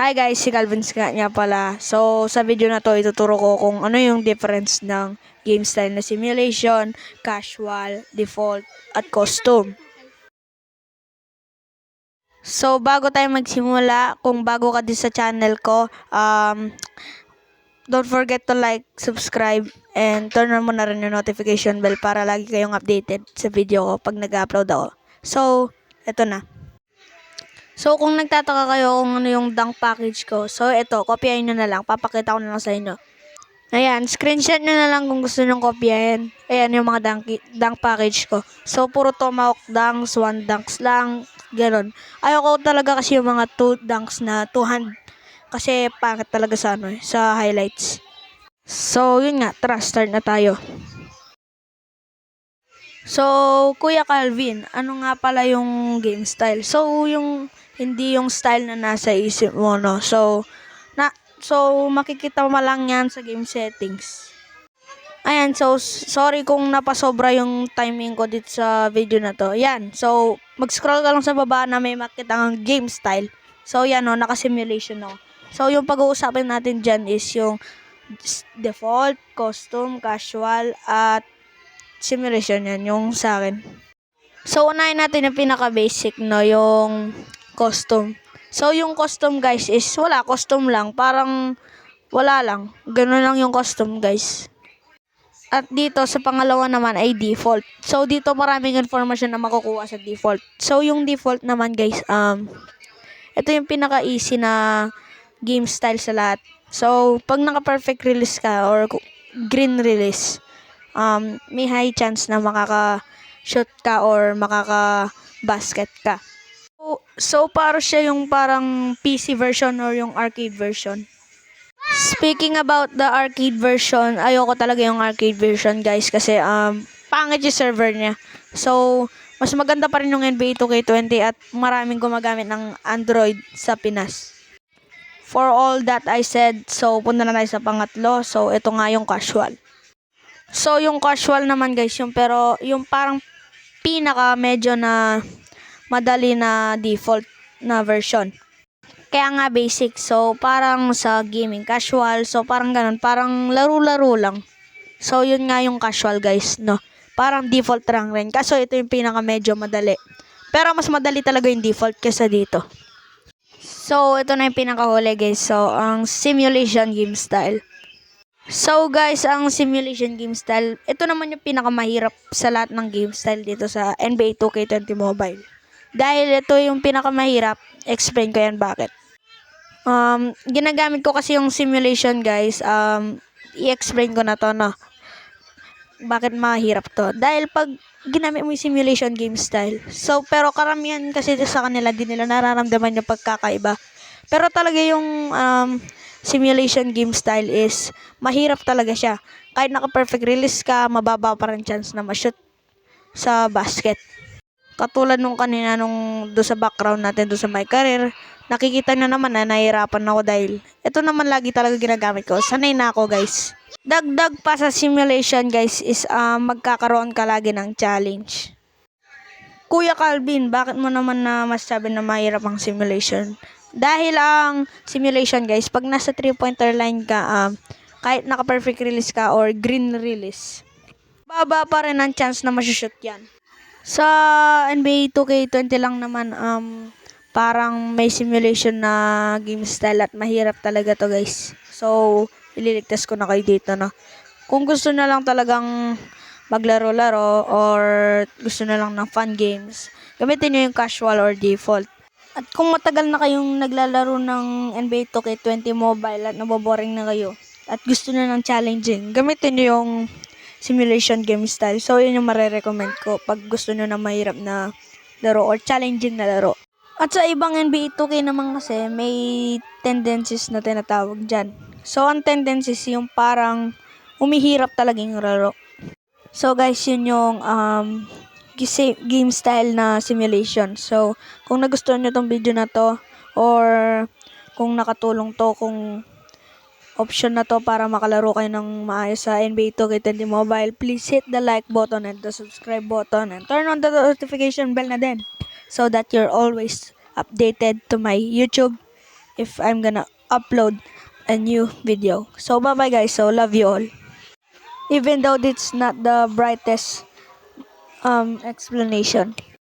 Hi guys, si Calvin nga niya pala. So, sa video na to, ituturo ko kung ano yung difference ng game style na simulation, casual, default, at custom. So, bago tayo magsimula, kung bago ka din sa channel ko, don't forget to like, subscribe, and turn on mo na rin yung notification bell para lagi kayong updated sa video ko pag nag-upload ako. So, eto na. So, kung nagtataka kayo kung ano yung dunk package ko, so ito, kopyahin nyo na lang. Papakita ko na lang sa inyo. Ayan, screenshot nyo na lang kung gusto nyo kopyahin. Ayan yung mga dunk package ko. So, puro tomahawk dunks, 1 dunks lang, ganun. Ayoko talaga kasi yung mga 2 dunks na 2 hand. Kasi pangit talaga sa sa highlights. So, yun nga, tara, start na tayo. So, Kuya Calvin, ano nga pala yung game style? So, hindi yung style na nasa isip mo, no? So, makikita mo lang yan sa game settings. Ayan, so, sorry kung napasobra yung timing ko dito sa video na to. Yan, so, mag-scroll ka lang sa baba na may makita ng game style. So, yan, no, naka-simulation, no? So, yung pag-uusapin natin dyan is yung default, custom, casual, at simulation yan, yung sa akin. So, unahin natin yung pinaka-basic, no, yung custom. So, yung custom, guys, is wala, custom lang. Parang wala lang. Ganun lang yung custom, guys. At dito, sa pangalawa naman ay default. So, dito maraming information na makukuha sa default. So, yung default naman, guys, ito yung pinaka-easy na game style sa lahat. So, pag naka-perfect release ka or green release, may high chance na makaka-shoot ka or makaka-basket ka. So para siya yung parang PC version or yung arcade version. Speaking about the arcade version, ayoko talaga yung arcade version, guys, kasi pangit yung server niya. So, mas maganda pa rin yung NBA 2K20 at maraming gumagamit ng Android sa Pinas. For all that I said, so punta na tayo sa pangatlo. So, ito nga yung casual. So, yung casual naman, guys, yung parang pinaka medyo na madali na default na version. Kaya nga basic. So, parang sa gaming casual. So, parang ganun. Parang laro-laro lang. So, yun nga yung casual, guys, no? Parang default lang rin. Kaso, ito yung pinaka medyo madali. Pero, mas madali talaga yung default kesa dito. So, ito na yung pinakahuli, guys. So, ang simulation game style. So guys, ang simulation game style, ito naman yung pinakamahirap sa lahat ng game style dito sa NBA 2K20 Mobile. Dahil ito yung pinakamahirap, explain ko yan bakit. Ginagamit ko kasi yung simulation, guys. I-explain ko na to, no. Bakit mahirap to? Dahil pag ginamit mo yung simulation game style, so pero karamihan kasi sa kanila din nila nararamdaman yung pagkakaiba. Pero talaga yung simulation game style is mahirap talaga siya. Kahit naka-perfect release ka, mababa pa rin chance na ma-shoot sa basket. Katulad nung kanina do sa background natin do sa my career, nakikita nyo naman na nahihirapan ako dahil ito naman lagi talaga ginagamit ko. Sanay na ako, guys. Dagdag pa sa simulation, guys, is magkakaroon ka lagi ng challenge. Kuya Calvin, bakit mo naman na masasabi na mahirap ang simulation? Dahil ang simulation, guys, pag nasa 3-pointer line ka, kahit naka-perfect release ka or green release, baba pa rin ang chance na masushoot yan. Sa NBA 2K20 lang naman, parang may simulation na game style at mahirap talaga to, guys. So, ililigtas ko na kayo dito, no? Kung gusto na lang talagang maglaro-laro or gusto na lang ng fun games, gamitin nyo yung casual or default. At kung matagal na kayong naglalaro ng NBA 2K20 Mobile at naboboring na kayo at gusto na ng challenging, gamitin nyo yung simulation game style. So, yun yung marirecommend ko pag gusto nyo na mahirap na laro or challenging na laro. At sa ibang NBA 2K naman kasi, may tendencies na tinatawag dyan. So, ang tendencies yung parang umihirap talaga yung laro. So, guys, yun yung game style na simulation. So, kung nagustuhan nyo tong video na to or kung nakatulong to, kung option na to para makalaro kayo ng maayos sa NBA 2K20 Mobile, please hit the like button and the subscribe button and turn on the notification bell na din so that you're always updated to my YouTube if I'm gonna upload a new video. So bye bye guys. So love you all. Even though it's not the brightest explanation.